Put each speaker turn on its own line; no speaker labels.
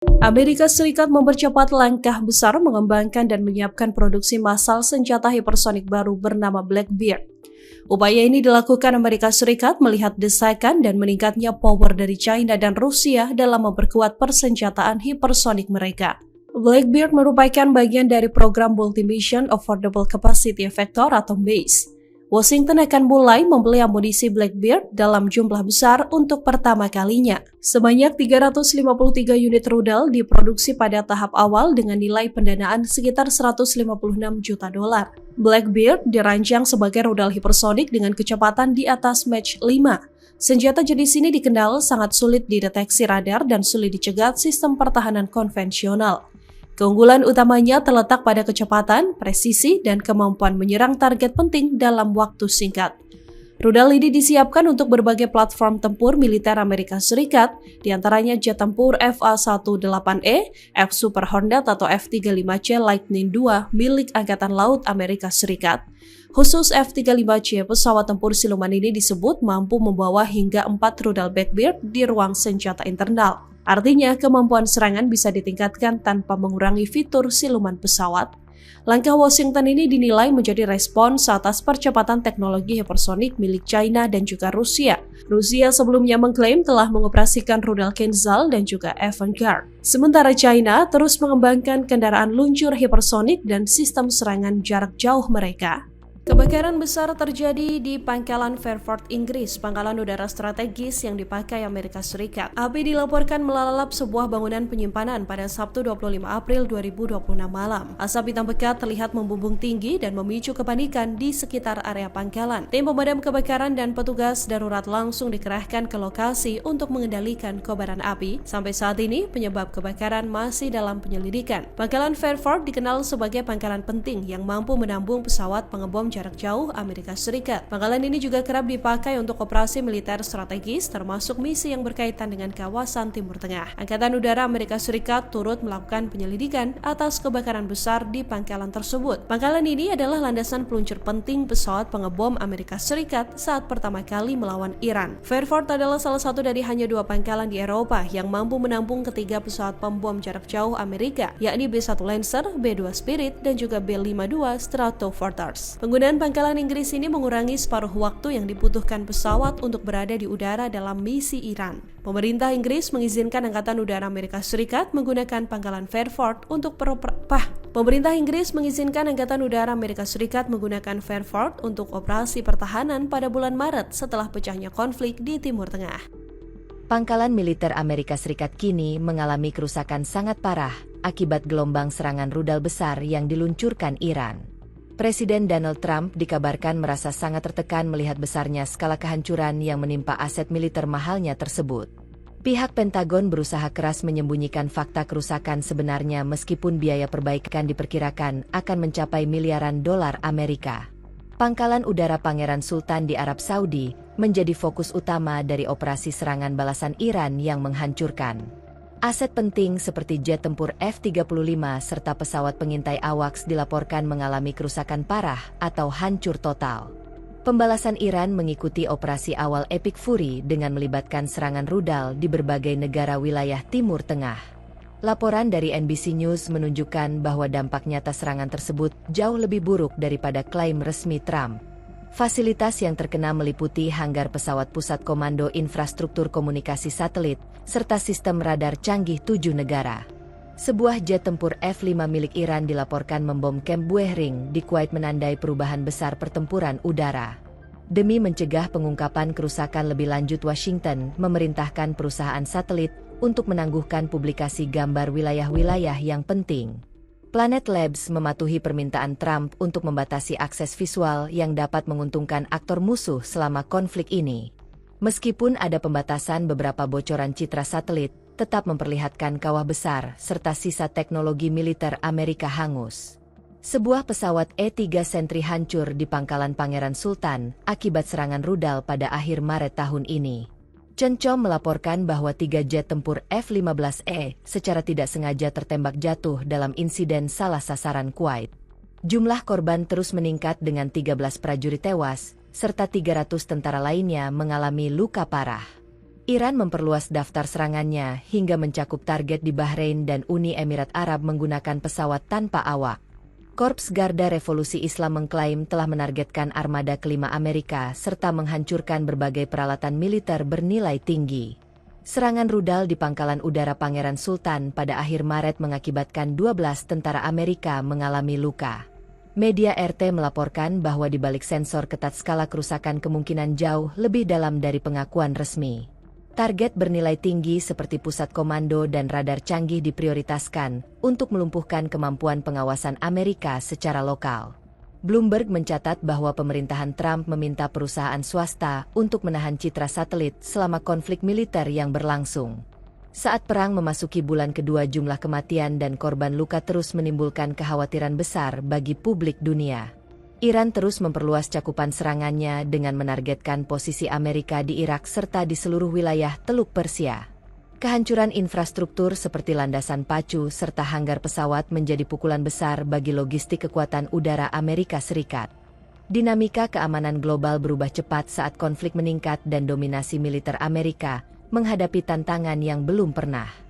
Amerika Serikat mempercepat langkah besar mengembangkan dan menyiapkan produksi massal senjata hipersonik baru bernama Blackbeard. Upaya ini dilakukan Amerika Serikat melihat desakan dan meningkatnya power dari China dan Rusia dalam memperkuat persenjataan hipersonik mereka. Blackbeard merupakan bagian dari program Multi-Mission Affordable Capacity Effector atau MACE. Washington akan mulai membeli amunisi Blackbeard dalam jumlah besar untuk pertama kalinya. Sebanyak 353 unit rudal diproduksi pada tahap awal dengan nilai pendanaan sekitar 156 juta dolar. Blackbeard dirancang sebagai rudal hipersonik dengan kecepatan di atas Mach 5. Senjata jenis ini dikenal sangat sulit dideteksi radar dan sulit dicegat sistem pertahanan konvensional. Keunggulan utamanya terletak pada kecepatan, presisi, dan kemampuan menyerang target penting dalam waktu singkat. Rudal ini disiapkan untuk berbagai platform tempur militer Amerika Serikat, diantaranya jet tempur F-A-18E, F-Super Hornet atau F-35C Lightning II milik Angkatan Laut Amerika Serikat. Khusus F-35C, pesawat tempur siluman ini disebut mampu membawa hingga 4 rudal Blackbeard di ruang senjata internal. Artinya, kemampuan serangan bisa ditingkatkan tanpa mengurangi fitur siluman pesawat. Langkah Washington ini dinilai menjadi respons atas percepatan teknologi hipersonik milik China dan juga Rusia. Rusia sebelumnya mengklaim telah mengoperasikan rudal Kinzhal dan juga Avangard. Sementara China terus mengembangkan kendaraan luncur hipersonik dan sistem serangan jarak jauh mereka. Kebakaran besar terjadi di Pangkalan Fairford, Inggris, pangkalan udara strategis yang dipakai Amerika Serikat. Api dilaporkan melalap sebuah bangunan penyimpanan pada Sabtu 25 April 2026 malam. Asap hitam pekat terlihat membumbung tinggi dan memicu kepanikan di sekitar area pangkalan. Tim pemadam kebakaran dan petugas darurat langsung dikerahkan ke lokasi untuk mengendalikan kobaran api. Sampai saat ini, penyebab kebakaran masih dalam penyelidikan. Pangkalan Fairford dikenal sebagai pangkalan penting yang mampu menampung pesawat pengebom jarak jauh Amerika Serikat. Pangkalan ini juga kerap dipakai untuk operasi militer strategis, termasuk misi yang berkaitan dengan kawasan Timur Tengah. Angkatan Udara Amerika Serikat turut melakukan penyelidikan atas kebakaran besar di pangkalan tersebut. Pangkalan ini adalah landasan peluncur penting pesawat pengebom Amerika Serikat saat pertama kali melawan Iran. Fairford adalah salah satu dari hanya 2 pangkalan di Eropa yang mampu menampung ketiga pesawat pembom jarak jauh Amerika, yakni B-1 Lancer, B-2 Spirit, dan juga B-52 Stratofortress. Penggunaan pangkalan Inggris ini mengurangi separuh waktu yang dibutuhkan pesawat untuk berada di udara dalam misi Iran. Pemerintah Inggris mengizinkan Angkatan Udara Amerika Serikat menggunakan pangkalan Fairford untuk Pemerintah Inggris mengizinkan Angkatan Udara Amerika Serikat menggunakan Fairford untuk operasi pertahanan pada bulan Maret setelah pecahnya konflik di Timur Tengah.
Pangkalan militer Amerika Serikat kini mengalami kerusakan sangat parah akibat gelombang serangan rudal besar yang diluncurkan Iran. Presiden Donald Trump dikabarkan merasa sangat tertekan melihat besarnya skala kehancuran yang menimpa aset militer mahalnya tersebut. Pihak Pentagon berusaha keras menyembunyikan fakta kerusakan sebenarnya meskipun biaya perbaikan diperkirakan akan mencapai miliaran dolar Amerika. Pangkalan udara Pangeran Sultan di Arab Saudi menjadi fokus utama dari operasi serangan balasan Iran yang menghancurkan. Aset penting seperti jet tempur F-35 serta pesawat pengintai AWACS dilaporkan mengalami kerusakan parah atau hancur total. Pembalasan Iran mengikuti operasi awal Epic Fury dengan melibatkan serangan rudal di berbagai negara wilayah Timur Tengah. Laporan dari NBC News menunjukkan bahwa dampak nyata serangan tersebut jauh lebih buruk daripada klaim resmi Trump. Fasilitas yang terkena meliputi hanggar pesawat pusat komando infrastruktur komunikasi satelit, serta sistem radar canggih 7 negara. Sebuah jet tempur F-5 milik Iran dilaporkan membom kamp Buehring di Kuwait menandai perubahan besar pertempuran udara. Demi mencegah pengungkapan kerusakan lebih lanjut, Washington memerintahkan perusahaan satelit untuk menangguhkan publikasi gambar wilayah-wilayah yang penting. Planet Labs mematuhi permintaan Trump untuk membatasi akses visual yang dapat menguntungkan aktor musuh selama konflik ini. Meskipun ada pembatasan, beberapa bocoran citra satelit tetap memperlihatkan kawah besar serta sisa teknologi militer Amerika hangus. Sebuah pesawat E-3 Sentry hancur di pangkalan Pangeran Sultan akibat serangan rudal pada akhir Maret tahun ini. Cencom melaporkan bahwa 3 jet tempur F-15E secara tidak sengaja tertembak jatuh dalam insiden salah sasaran Kuwait. Jumlah korban terus meningkat dengan 13 prajurit tewas, serta 300 tentara lainnya mengalami luka parah. Iran memperluas daftar serangannya hingga mencakup target di Bahrain dan Uni Emirat Arab menggunakan pesawat tanpa awak. Korps Garda Revolusi Islam mengklaim telah menargetkan armada kelima Amerika serta menghancurkan berbagai peralatan militer bernilai tinggi. Serangan rudal di Pangkalan Udara Pangeran Sultan pada akhir Maret mengakibatkan 12 tentara Amerika mengalami luka. Media RT melaporkan bahwa di balik sensor ketat skala kerusakan kemungkinan jauh lebih dalam dari pengakuan resmi. Target bernilai tinggi seperti pusat komando dan radar canggih diprioritaskan untuk melumpuhkan kemampuan pengawasan Amerika secara lokal. Bloomberg mencatat bahwa pemerintahan Trump meminta perusahaan swasta untuk menahan citra satelit selama konflik militer yang berlangsung. Saat perang memasuki bulan kedua, jumlah kematian dan korban luka terus menimbulkan kekhawatiran besar bagi publik dunia. Iran terus memperluas cakupan serangannya dengan menargetkan posisi Amerika di Irak serta di seluruh wilayah Teluk Persia. Kehancuran infrastruktur seperti landasan pacu serta hanggar pesawat menjadi pukulan besar bagi logistik kekuatan udara Amerika Serikat. Dinamika keamanan global berubah cepat saat konflik meningkat dan dominasi militer Amerika menghadapi tantangan yang belum pernah